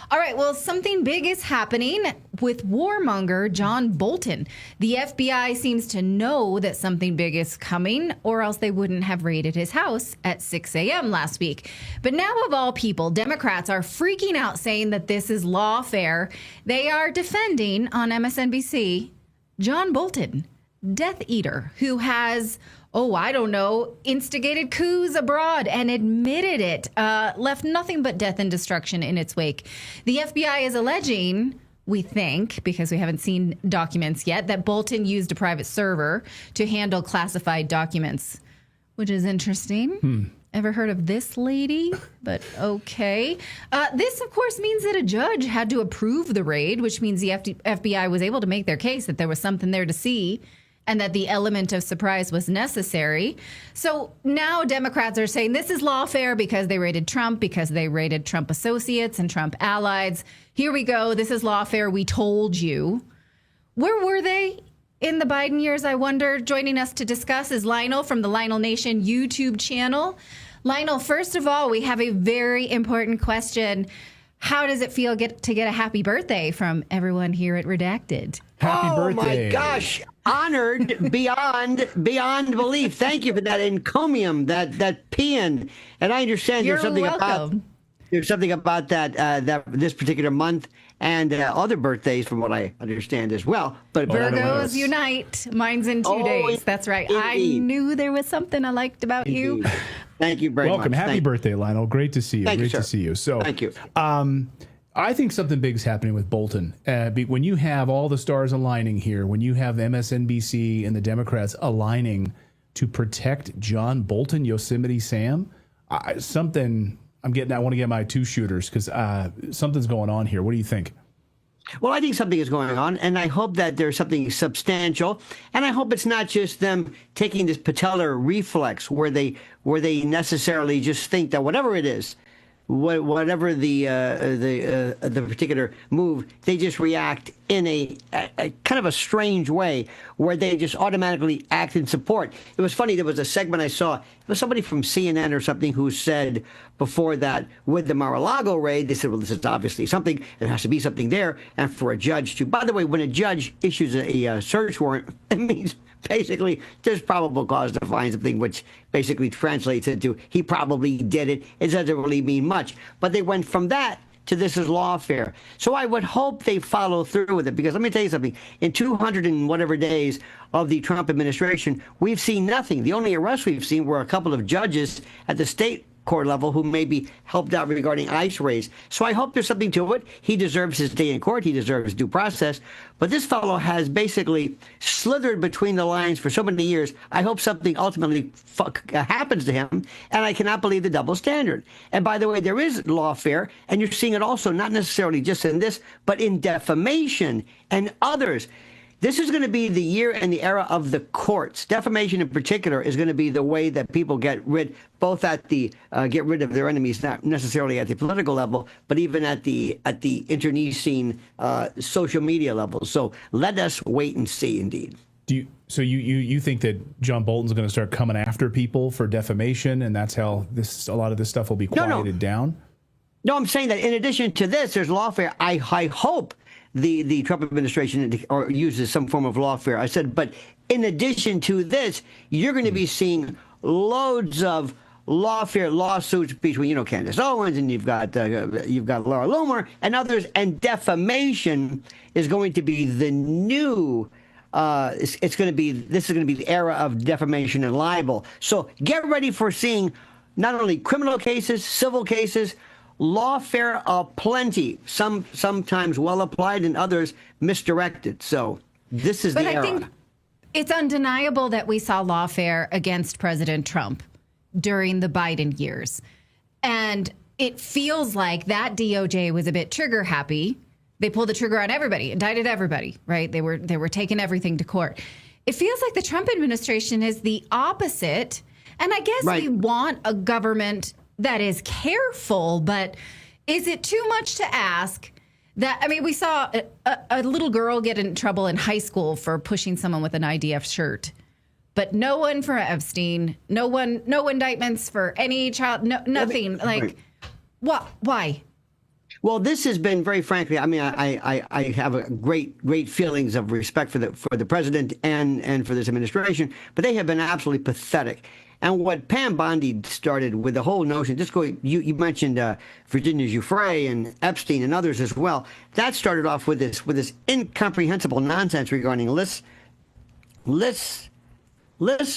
All right, well, something big is happening with warmonger John Bolton. The FBI seems to know that something big is coming, or else they wouldn't have raided his house at 6 a.m. last week. But now, of all people, Democrats are freaking out, saying that this is lawfare. They are defending on MSNBC John Bolton, Death Eater, who has, instigated coups abroad and admitted it, left nothing but death and destruction in its wake. The FBI is alleging, we think, because we haven't seen documents yet, that Bolton used a private server to handle classified documents, which is interesting. Ever heard of this lady? But okay. This, of course, means that a judge had to approve the raid, which means the FBI was able to make their case that there was something there to see and that the element of surprise was necessary. So now Democrats are saying this is lawfare because they raided Trump, because they raided Trump associates and Trump allies. Here we go. This is lawfare. We told you. Where were they in the Biden years, I wonder? Joining us to discuss is Lionel from the Lionel Nation YouTube channel. Lionel, first of all, we have a very important question. How does it feel to get a happy birthday from everyone here at Redacted? Happy birthday. Oh, my gosh. Honored beyond belief. Thank you for that encomium, that paean. And I understand You're welcome. There's something about that this particular month and other birthdays, from what I understand as well. But Virgos unite. Mine's in 2 days. That's right. Indeed. I knew there was something I liked about you. Thank you very much. Welcome. Happy birthday, Lionel. Great to see you. Thank you, Great sir. to see you. So, thank you. I think something big is happening with Bolton. When you have all the stars aligning here, when you have MSNBC and the Democrats aligning to protect John Bolton, Yosemite Sam, I want to get my two shooters because something's going on here. What do you think? Well, I think something is going on, and I hope that there's something substantial. And I hope it's not just them taking this patellar reflex where they necessarily just think that whatever it is, whatever the particular move, they just react in a kind of a strange way where they just automatically act in support. It was funny. There was a segment I saw. It was somebody from CNN or something who said before that with the Mar-a-Lago raid, they said, well, this is obviously something. There has to be something there. And for a judge to, by the way, when a judge issues a search warrant, it means basically there's probable cause to find something, which basically translates into he probably did it. It doesn't really mean much. But they went from that to this is lawfare. So I would hope they follow through with it, because let me tell you something. In 200 and whatever days of the Trump administration, we've seen nothing. The only arrests we've seen were a couple of judges at the state court level who maybe helped out regarding ICE raids. So I hope there's something to it. He deserves his day in court. He deserves due process. But this fellow has basically slithered between the lines for so many years. I hope something ultimately happens to him. And I cannot believe the double standard. And by the way, there is lawfare, and you're seeing it also not necessarily just in this, but in defamation and others. This is going to be the year and the era of the courts. Defamation in particular is going to be the way that people get rid of their enemies, not necessarily at the political level, but even at the internecine social media level. So let us wait and see, indeed. So you think that John Bolton's going to start coming after people for defamation, and that's how a lot of this stuff will be quieted down? No, I'm saying that in addition to this, there's lawfare. I hope the Trump administration uses some form of lawfare. I said, but in addition to this, you're going to be seeing loads of lawfare lawsuits between, Candace Owens, and you've got Laura Loomer and others, and defamation is going to be the new. This is going to be the era of defamation and libel. So get ready for seeing not only criminal cases, civil cases. Lawfare plenty, sometimes well applied and others misdirected. So this is the era. But I think it's undeniable that we saw lawfare against President Trump during the Biden years. And it feels like that DOJ was a bit trigger happy. They pulled the trigger on everybody, indicted everybody, right? They were taking everything to court. It feels like the Trump administration is the opposite. And I guess we want a government that is careful, but is it too much to ask that? I mean, we saw a little girl get in trouble in high school for pushing someone with an IDF shirt, but no one for Epstein, no indictments for any child, nothing. Why? Well, this has been very frankly. I mean, I have a great feelings of respect for the president and for this administration, but they have been absolutely pathetic. And what Pam Bondi started with the whole notion, just going, you mentioned Virginia Giuffre and Epstein and others as well. That started off with this incomprehensible nonsense regarding lists,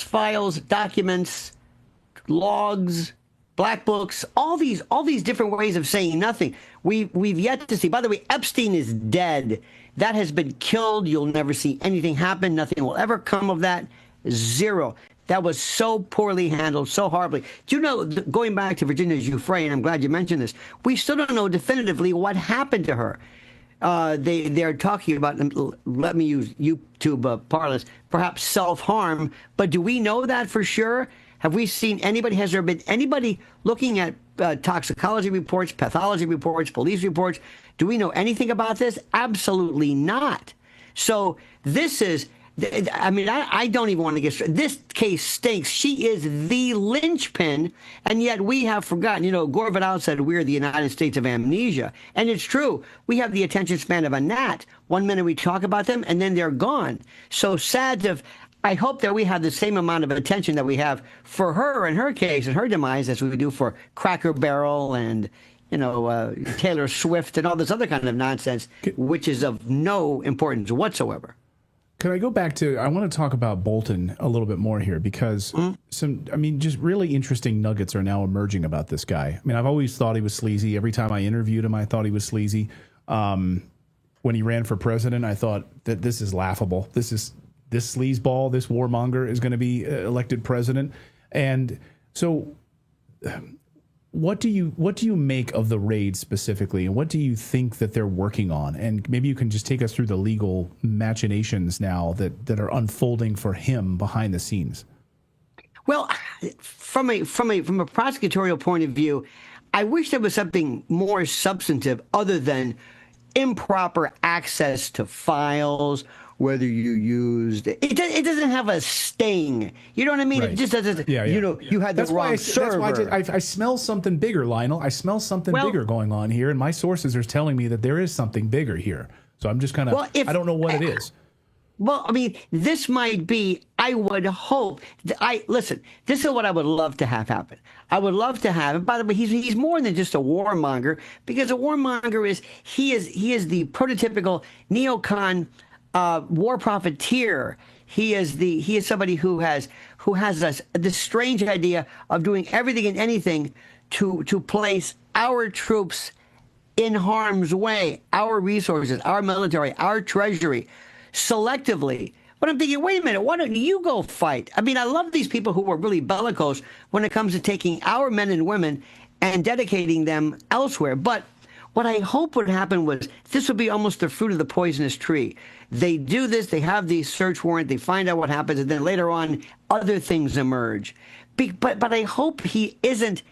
files, documents, logs, black books, all these different ways of saying nothing. We've yet to see. By the way, Epstein is dead. That has been killed. You'll never see anything happen. Nothing will ever come of that. Zero. That was so poorly handled, so horribly. Do you know, going back to Virginia Giuffre, and I'm glad you mentioned this, we still don't know definitively what happened to her. They're talking about, let me use YouTube parlance, perhaps self-harm, but do we know that for sure? Have we seen anybody, has there been anybody looking at toxicology reports, pathology reports, police reports? Do we know anything about this? Absolutely not. So this is, I mean, I don't even want to get started. This case stinks. She is the linchpin, and yet we have forgotten. You know, Gore Vidal said we're the United States of amnesia, and it's true. We have the attention span of a gnat. 1 minute we talk about them, and then they're gone. So sad to... I hope that we have the same amount of attention that we have for her and her case and her demise as we do for Cracker Barrel and, you know, Taylor Swift and all this other kind of nonsense, which is of no importance whatsoever. Could I go back to, I want to talk about Bolton a little bit more here because just really interesting nuggets are now emerging about this guy. I mean, I've always thought he was sleazy. Every time I interviewed him, I thought he was sleazy. When he ran for president, I thought that this is laughable. This sleazeball, this warmonger is going to be elected president. And so what do you make of the raid specifically? And what do you think that they're working on? And maybe you can just take us through the legal machinations now that are unfolding for him behind the scenes. Well, from a prosecutorial point of view, I wish there was something more substantive other than improper access to files, whether you used it. It doesn't have a sting. You know what I mean? Right. It just doesn't. Yeah. You know, you had the wrong server. That's why I smell something bigger, Lionel. I smell something bigger going on here, and my sources are telling me that there is something bigger here. So I'm just kind of, I don't know what it is. Well, I mean, this might be, I would hope, listen, this is what I would love to have happen. I would love to have, and by the way, he's more than just a warmonger, because a warmonger he is the prototypical neocon war profiteer. He is somebody who has this strange idea of doing everything and anything to place our troops in harm's way, our resources, our military, our treasury, selectively. But I'm thinking, wait a minute, why don't you go fight? I mean, I love these people who are really bellicose when it comes to taking our men and women and dedicating them elsewhere. But what I hope would happen was this would be almost the fruit of the poisonous tree. They do this, they have the search warrant, they find out what happens, and then later on, other things emerge. But I hope he isn't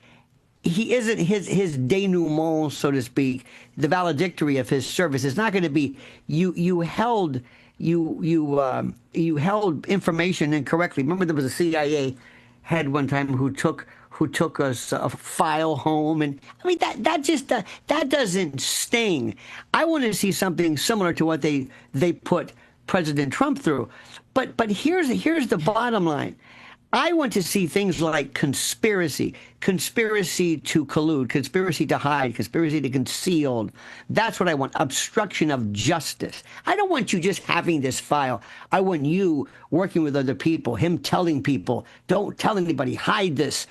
his denouement, so to speak, the valedictory of his service. It's not going to be you held information incorrectly. Remember, there was a CIA head one time who took us a file home, and I mean that doesn't sting. I want to see something similar to what they put President Trump through. But here's the bottom line. I want to see things like conspiracy to collude, conspiracy to hide, conspiracy to conceal. That's what I want. Obstruction of justice. I don't want you just having this file. I want you working with other people, him telling people, don't tell anybody, hide this,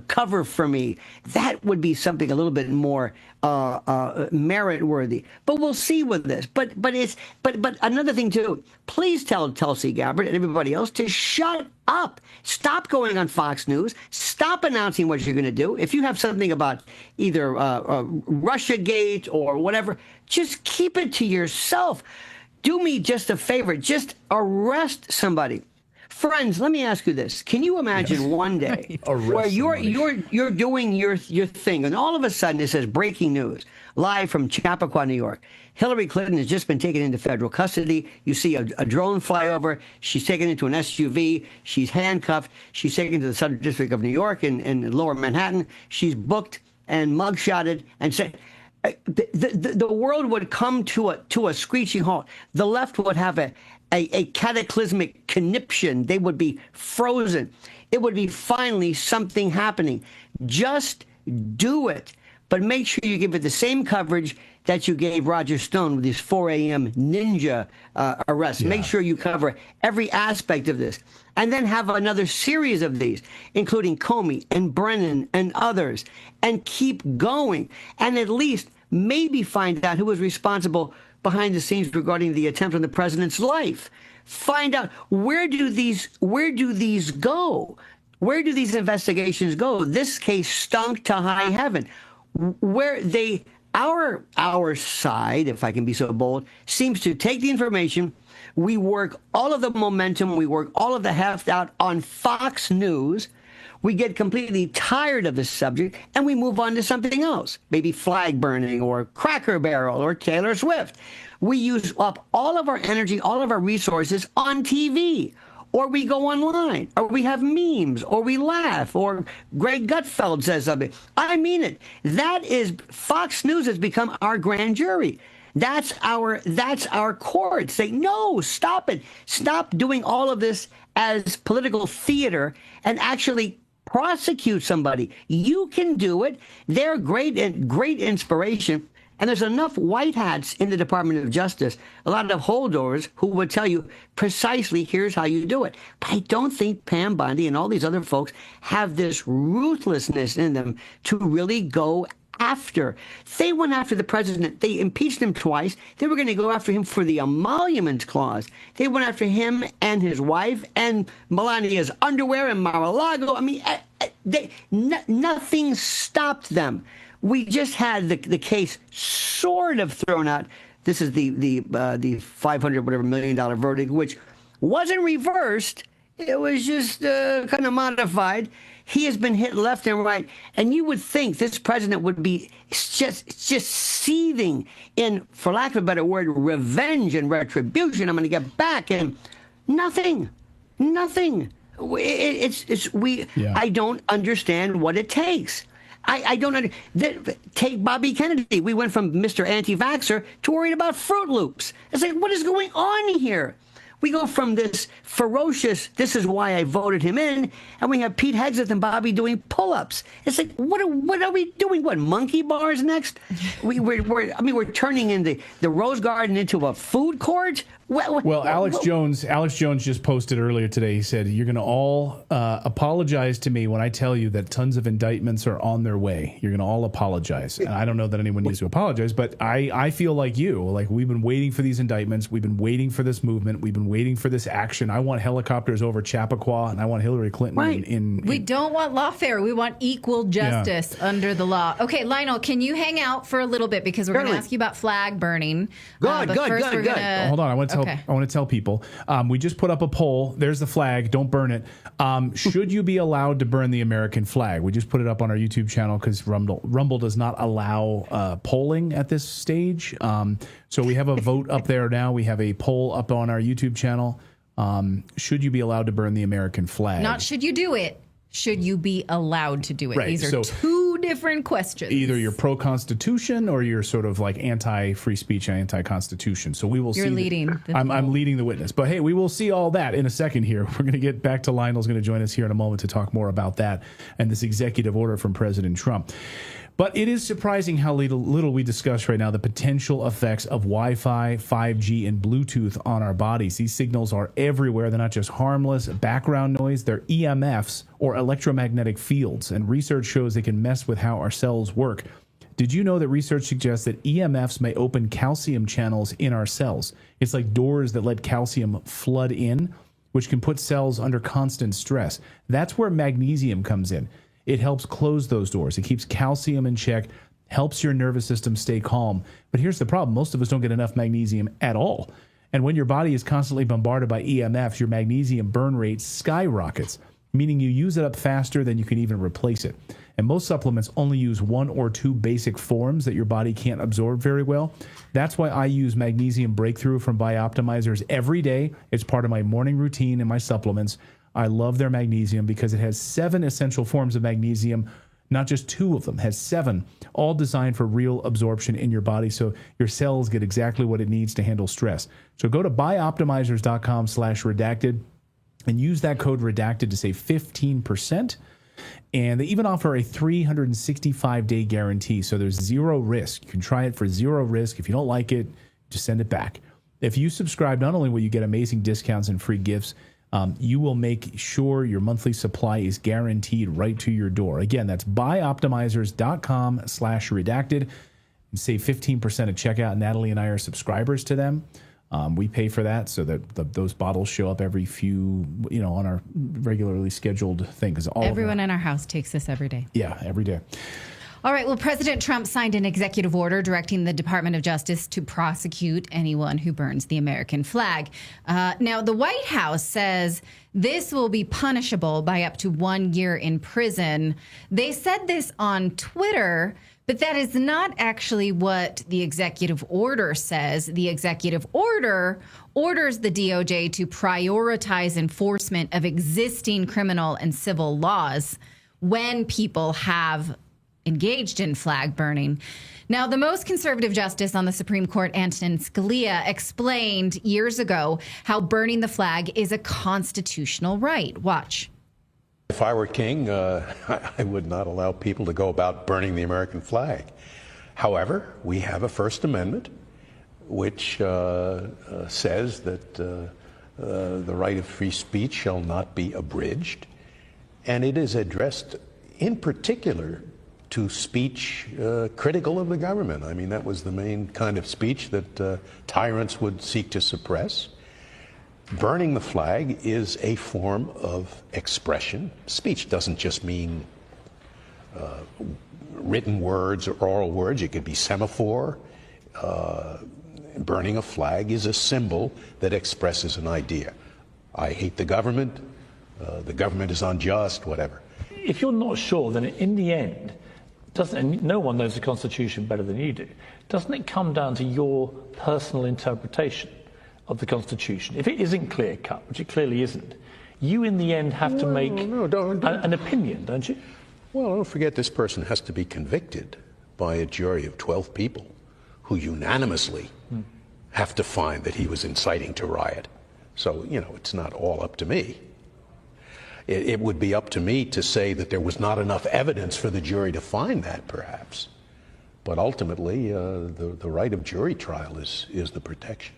cover for me. That would be something a little bit more merit worthy. But we'll see with this. But another thing too, please tell Tulsi Gabbard and everybody else to shut up. Stop going on Fox News. Stop announcing what you're going to do. If you have something about either Russiagate or whatever, just keep it to yourself. Do me just a favor. Just arrest somebody. Friends, let me ask you this. Can you imagine one day where you're doing your thing, and all of a sudden it says breaking news, live from Chappaqua, New York. Hillary Clinton has just been taken into federal custody. You see a drone fly over. She's taken into an SUV. She's handcuffed. She's taken to the Southern District of New York in Lower Manhattan. She's booked and mugshotted and said, the world would come to a screeching halt. The left would have a cataclysmic conniption. They would be frozen. It would be finally something happening. Just do it. But make sure you give it the same coverage that you gave Roger Stone with his 4 a.m. ninja arrests. Yeah. Make sure you cover every aspect of this. And then have another series of these, including Comey and Brennan and others, and keep going. And at least maybe find out who was responsible behind the scenes regarding the attempt on the president's life. Find out where do these go? Where do these investigations go? This case stunk to high heaven. Where our side, if I can be so bold, seems to take the information. We work all of the momentum. We work all of the heft out on Fox News. We get completely tired of the subject, and we move on to something else, maybe flag burning or Cracker Barrel or Taylor Swift. We use up all of our energy, all of our resources on TV, or we go online, or we have memes, or we laugh, or Greg Gutfeld says something. I mean it. That is, Fox News has become our grand jury. That's our court. Say, no, stop it. Stop doing all of this as political theater and actually prosecute somebody. You can do it. They're great inspiration. And there's enough white hats in the Department of Justice, a lot of holdovers who would tell you precisely here's how you do it. But I don't think Pam Bondi and all these other folks have this ruthlessness in them to really go after. They went after the president. They impeached him twice. They were going to go after him for the emoluments clause. They went after him and his wife and Melania's underwear in Mar-a-Lago. I mean, nothing stopped them. We just had the case sort of thrown out. This is the $500 million verdict, which wasn't reversed. It was just kind of modified. He has been hit left and right, and you would think this president would be just seething in, for lack of a better word, revenge and retribution. I'm going to get back, and nothing. I don't understand what it takes. I don't take Bobby Kennedy. We went from Mr. Anti-Vaxxer to worried about Fruit Loops. It's like, what is going on here? We go from this ferocious, this is why I voted him in, and we have Pete Hegseth and Bobby doing pull-ups. It's like, what are we doing? What, monkey bars next? We're turning in the Rose Garden into a food court? Well, Alex Jones just posted earlier today. He said, you're going to all apologize to me when I tell you that tons of indictments are on their way. You're going to all apologize. And I don't know that anyone needs to apologize, but I feel like you. Like, we've been waiting for these indictments. We've been waiting for this movement. We've been waiting for this action. I want helicopters over Chappaqua, and I want Hillary Clinton in We don't want lawfare. We want equal justice under the law. Okay, Lionel, can you hang out for a little bit, because we're going to ask you about flag burning. Good. Hold on, I want to tell people. We just put up a poll. There's the flag. Don't burn it. Should you be allowed to burn the American flag? We just put it up on our YouTube channel because Rumble does not allow polling at this stage. So we have a vote up there now. We have a poll up on our YouTube channel. Should you be allowed to burn the American flag? Not should you do it. Should you be allowed to do it? Right. These are two different questions. Either you're pro-Constitution or you're sort of like anti-free speech and anti-Constitution. So we will see. You're leading. I'm leading the witness. But hey, we will see all that in a second here. We're going to get back to Lionel's going to join us here in a moment to talk more about that and this executive order from President Trump. But it is surprising how little we discuss right now the potential effects of Wi-Fi, 5G, and Bluetooth on our bodies. These signals are everywhere. They're not just harmless background noise. They're EMFs, or electromagnetic fields, and research shows they can mess with how our cells work. Did you know that research suggests that EMFs may open calcium channels in our cells? It's like doors that let calcium flood in, which can put cells under constant stress. That's where magnesium comes in. It helps close those doors. It keeps calcium in check, helps your nervous system stay calm. But here's the problem. Most of us don't get enough magnesium at all. And when your body is constantly bombarded by EMFs, your magnesium burn rate skyrockets, meaning you use it up faster than you can even replace it. And most supplements only use one or two basic forms that your body can't absorb very well. That's why I use Magnesium Breakthrough from Bioptimizers every day. It's part of my morning routine and my supplements. I love their magnesium because it has 7 essential forms of magnesium not just 2 of them, has 7, all designed for real absorption in your body so your cells get exactly what it needs to handle stress. So go to buyoptimizers.com/redacted and use that code redacted to save 15%. And they even offer a 365-day guarantee, so there's 0 risk. You can try it for 0 risk. If you don't like it, just send it back. If you subscribe, not only will you get amazing discounts and free gifts, you will make sure your monthly supply is guaranteed right to your door. Again, that's buyoptimizers.com/redacted and save 15% at checkout. Natalie and I are subscribers to them. We pay for that so that those bottles show up every few, on our regularly scheduled thing. Because everyone in our house takes this every day. Yeah, every day. All right. Well, President Trump signed an executive order directing the Department of Justice to prosecute anyone who burns the American flag. Now, the White House says this will be punishable by up to 1 year in prison. They said this on Twitter, but that is not actually what the executive order says. The executive order orders the DOJ to prioritize enforcement of existing criminal and civil laws when people have engaged in flag burning. Now, the most conservative justice on the Supreme Court, Antonin Scalia, explained years ago how burning the flag is a constitutional right. Watch. If I were king, I would not allow people to go about burning the American flag. However, we have a First Amendment which says that the right of free speech shall not be abridged, and it is addressed in particular to speech critical of the government. I mean, that was the main kind of speech that tyrants would seek to suppress. Burning the flag is a form of expression. Speech doesn't just mean written words or oral words. It could be semaphore. Burning a flag is a symbol that expresses an idea. I hate the government is unjust, whatever. If you're not sure, then in the end, and no one knows the Constitution better than you do, doesn't it come down to your personal interpretation of the Constitution? If it isn't clear-cut, which it clearly isn't, you in the end have to make an opinion, don't you? Well, don't forget this person has to be convicted by a jury of 12 people who unanimously have to find that he was inciting to riot. So, it's not all up to me. It would be up to me to say that there was not enough evidence for the jury to find that, perhaps. But ultimately, the right of jury trial is the protection.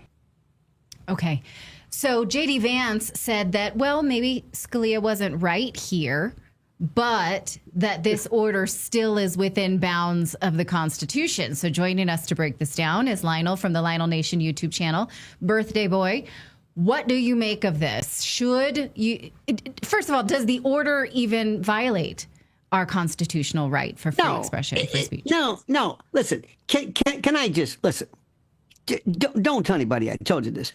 Okay. So J.D. Vance said that, well, maybe Scalia wasn't right here, but that this order still is within bounds of the Constitution. So joining us to break this down is Lionel from the Lionel Nation YouTube channel. Birthday boy. What do you make of this? First of all, does the order even violate our constitutional right for free expression, free speech? No. Listen, can I just listen? Don't tell anybody I told you this.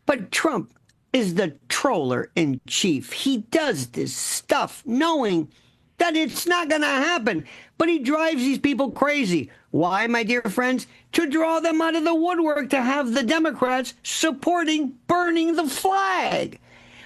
But Trump is the troller in chief. He does this stuff knowing that it's not going to happen. But he drives these people crazy. Why, my dear friends? To draw them out of the woodwork, to have the Democrats supporting burning the flag.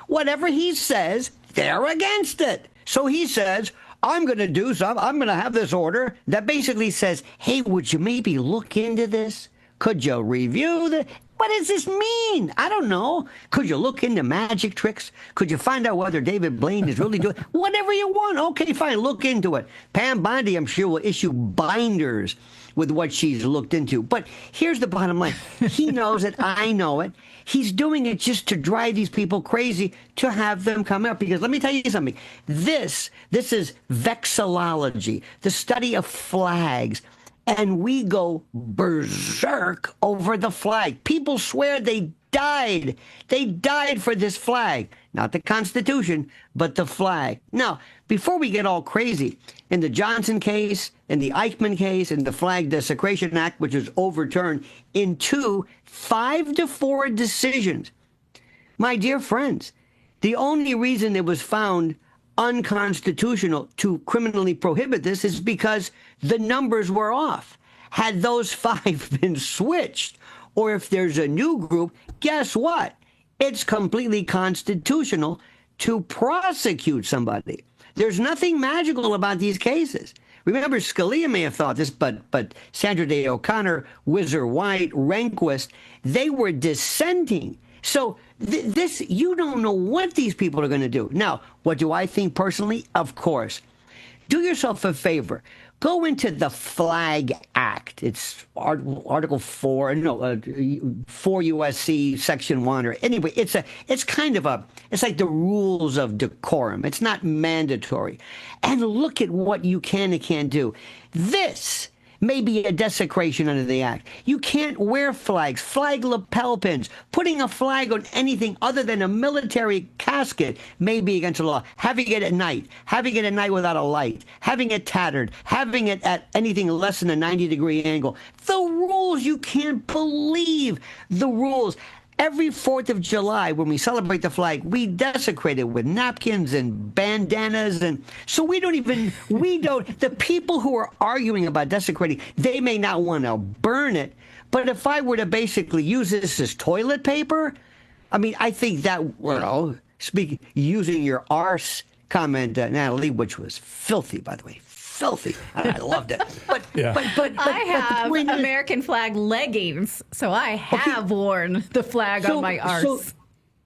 Whatever he says, they're against it. So he says, I'm going to do something. I'm going to have this order that basically says, hey, would you maybe look into this? Could you review the... What does this mean? I don't know. Could you look into magic tricks? Could you find out whether David Blaine is really doing whatever you want? Okay, fine. Look into it. Pam Bondi, I'm sure, will issue binders with what she's looked into. But here's the bottom line. He knows it. I know it. He's doing it just to drive these people crazy, to have them come up. Because let me tell you something. This is vexillology, the study of flags. And we go berserk over the flag. People swear they died. They died for this flag. Not the Constitution, but the flag. Now, before we get all crazy, in the Johnson case, in the Eichmann case, in the Flag Desecration Act, which was overturned in 2 5-4 decisions, my dear friends, the only reason it was found unconstitutional to criminally prohibit this is because the numbers were off. Had those 5 been switched, or if there's a new group, guess what? It's completely constitutional to prosecute somebody. There's nothing magical about these cases. Remember, Scalia may have thought this, but Sandra Day O'Connor, Whizzer White, Rehnquist, they were dissenting. So this, you don't know what these people are going to do. Now, what do I think personally? Of course, do yourself a favor. Go into the Flag Act. It's Article 4, 4 U.S.C. Section 1, or anyway, it's like the rules of decorum. It's not mandatory. And look at what you can and can't do. This may be a desecration under the act. You can't wear flags, flag lapel pins. Putting a flag on anything other than a military casket may be against the law. Having it at night without a light, having it tattered, having it at anything less than a 90-degree angle. The rules, you can't believe the rules. Every 4th of July, when we celebrate the flag, we desecrate it with napkins and bandanas. And so the people who are arguing about desecrating, they may not want to burn it. But if I were to basically use this as toilet paper, I mean, I think that, using your arse comment, Natalie, which was filthy, by the way. Filthy. I loved it. But I have American flag leggings, so I have worn the flag on my arse.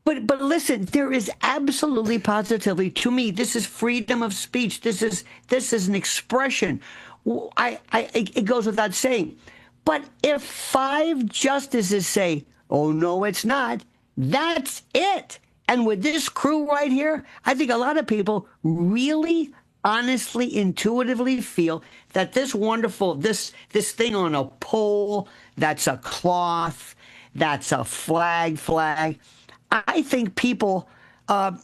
But listen, there is absolutely, positively, to me, this is freedom of speech. This is an expression. It goes without saying. But if 5 justices say, "Oh no, it's not," that's it. And with this crew right here, I think a lot of people really, honestly, intuitively feel that this thing on a pole, that's a cloth, that's a flag, I think people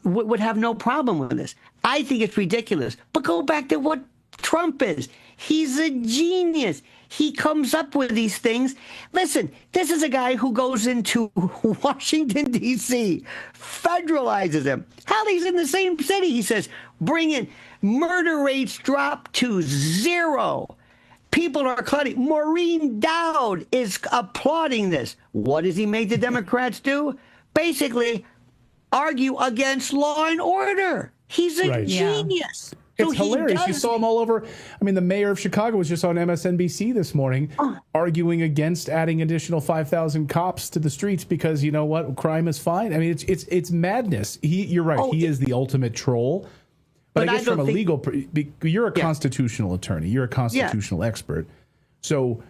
would have no problem with this. I think it's ridiculous. But go back to what Trump is. He's a genius. He comes up with these things. Listen, this is a guy who goes into Washington, D.C., federalizes him. Hell, he's in the same city. He says, bring in. Murder rates drop to 0. People are clapping. Maureen Dowd is applauding this. What does he make the Democrats do? Basically, argue against law and order. He's a genius. It's hilarious. You saw him all over. I mean, the mayor of Chicago was just on MSNBC this morning arguing against adding additional 5,000 cops to the streets because, you know what, crime is fine. I mean, it's madness. You're right. He is the ultimate troll. But I guess from a legal, you're a constitutional attorney. You're a constitutional expert. So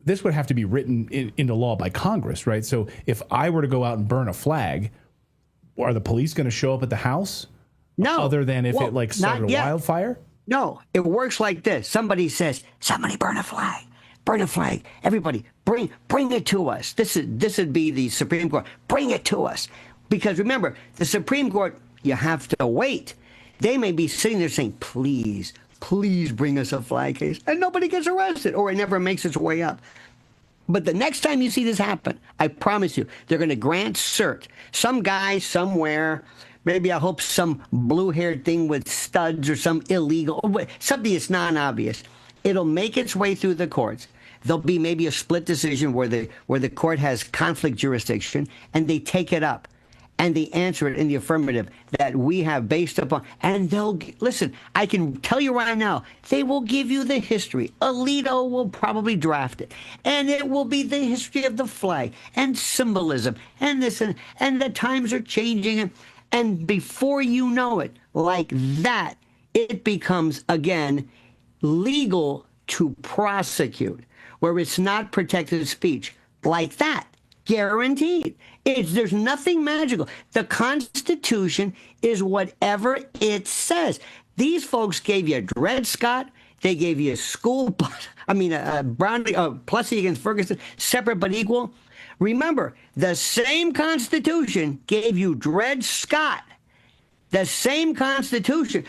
this would have to be written into law by Congress, right? So if I were to go out and burn a flag, are the police going to show up at the house? No. Other than if it started a wildfire? No. It works like this. Somebody says, somebody burn a flag. Burn a flag. Everybody, bring it to us. This would be the Supreme Court. Bring it to us. Because remember, the Supreme Court, you have to wait. They may be sitting there saying, please bring us a flag case. And nobody gets arrested, or it never makes its way up. But the next time you see this happen, I promise you, they're going to grant cert. Some guy somewhere, maybe I hope some blue-haired thing with studs or some illegal, something that's non-obvious. It'll make its way through the courts. There'll be maybe a split decision where the court has conflict jurisdiction, and they take it up. And they answer it in the affirmative that we have based upon, and listen, I can tell you right now, they will give you the history. Alito will probably draft it. And it will be the history of the flag and symbolism and this, and the times are changing. And before you know it, like that, it becomes, again, legal to prosecute, where it's not protected speech. Like that. Guaranteed. There's nothing magical. The Constitution is whatever it says. These folks gave you Dred Scott. They gave you Brownlee, Plessy against Ferguson, separate but equal. Remember, the same Constitution gave you Dred Scott. The same Constitution.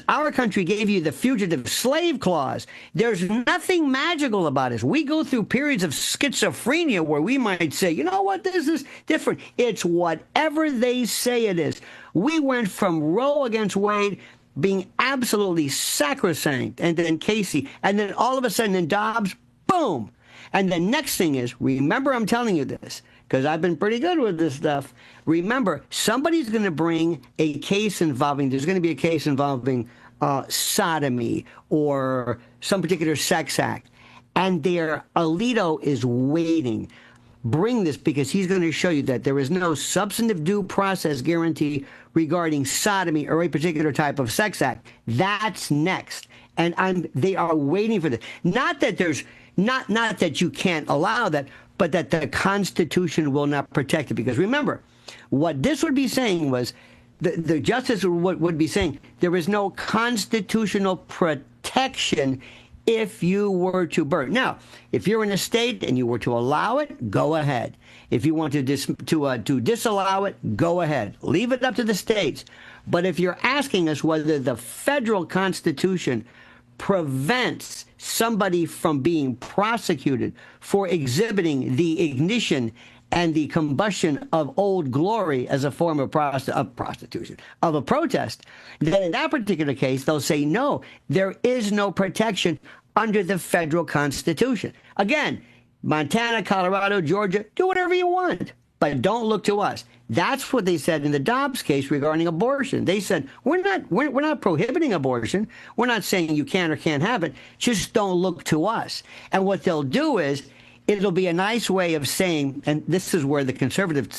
Our country gave you the Fugitive Slave Clause. There's nothing magical about it. We go through periods of schizophrenia where we might say, you know what, this is different. It's whatever they say it is. We went from Roe against Wade being absolutely sacrosanct, and then Casey, and then all of a sudden in Dobbs, boom. And the next thing is, remember, I'm telling you this, because I've been pretty good with this stuff. Remember, somebody's going to bring a case involving, there's going to be a case involving sodomy or some particular sex act, and Alito is waiting. Bring this, because he's going to show you that there is no substantive due process guarantee regarding sodomy or a particular type of sex act. That's next. And they are waiting for this. Not that there's not that you can't allow that, but that the Constitution will not protect it. Because remember, what this would be saying was the justice would be saying there is no constitutional protection if you were to burn. Now, if you're in a state and you were to allow it, go ahead. If you want to disallow it, go ahead. Leave it up to the states. But if you're asking us whether the federal Constitution prevents somebody from being prosecuted for exhibiting the ignition and the combustion of Old Glory as a form of prostitution, of a protest, then in that particular case, they'll say, no, there is no protection under the federal Constitution. Again, Montana, Colorado, Georgia, do whatever you want, but don't look to us. That's what they said in the Dobbs case regarding abortion. They said, we're not prohibiting abortion. We're not saying you can or can't have it. Just don't look to us. And what they'll do is, it'll be a nice way of saying, and this is where the conservative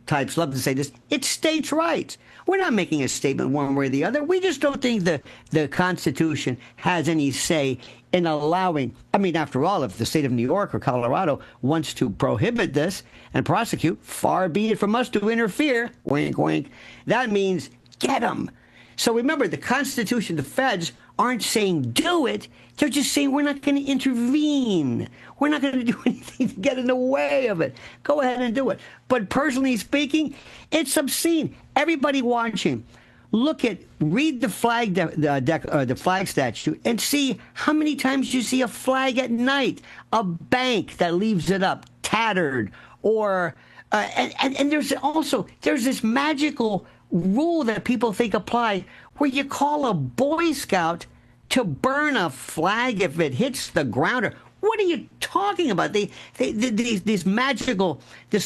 types love to say this, it's states' rights. We're not making a statement one way or the other. We just don't think the Constitution has any say in allowing, I mean, after all, if the state of New York or Colorado wants to prohibit this and prosecute, far be it from us to interfere, wink, wink, that means get them. So remember, the Constitution, the feds aren't saying do it. They're just saying we're not going to intervene. We're not going to do anything to get in the way of it. Go ahead and do it. But personally speaking, it's obscene. Everybody watching, read the flag statute and see how many times you see a flag at night, a bank that leaves it up tattered, or and there's this magical rule that people think apply where you call a Boy Scout to burn a flag if it hits the ground. What are you talking about? This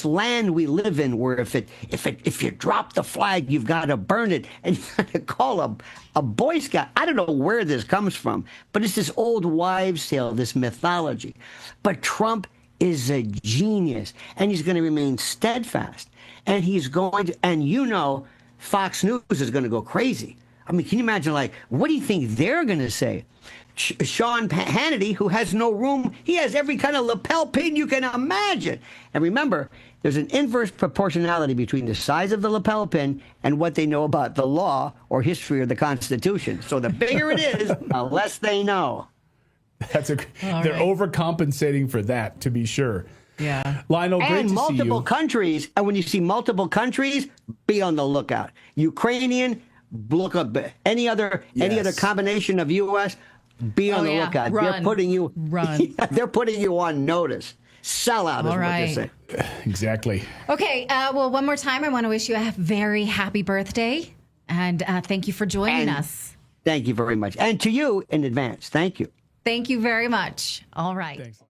land we live in where if you drop the flag, you've got to burn it, and you got to call a Boy Scout. I don't know where this comes from, but it's this old wives' tale, this mythology. But Trump is a genius, and he's going to remain steadfast, and he's going to, and Fox News is going to go crazy. I mean, can you imagine, what do you think they're going to say? Sean Hannity, who has no room, he has every kind of lapel pin you can imagine. And remember, there's an inverse proportionality between the size of the lapel pin and what they know about the law or history of the Constitution. So the bigger it is, the less they know. They're overcompensating for that, to be sure. Yeah. Lionel, great to see you. And multiple countries, and when you see multiple countries, be on the lookout. Ukrainian, look up any other combination of U.S., be on the lookout. Run. They're putting you they're putting you on notice. Sellout is what they say. Exactly. Okay. Well, one more time, I want to wish you a very happy birthday, and thank you for joining us. Thank you very much, and to you in advance. Thank you. Thank you very much. All right. Thanks.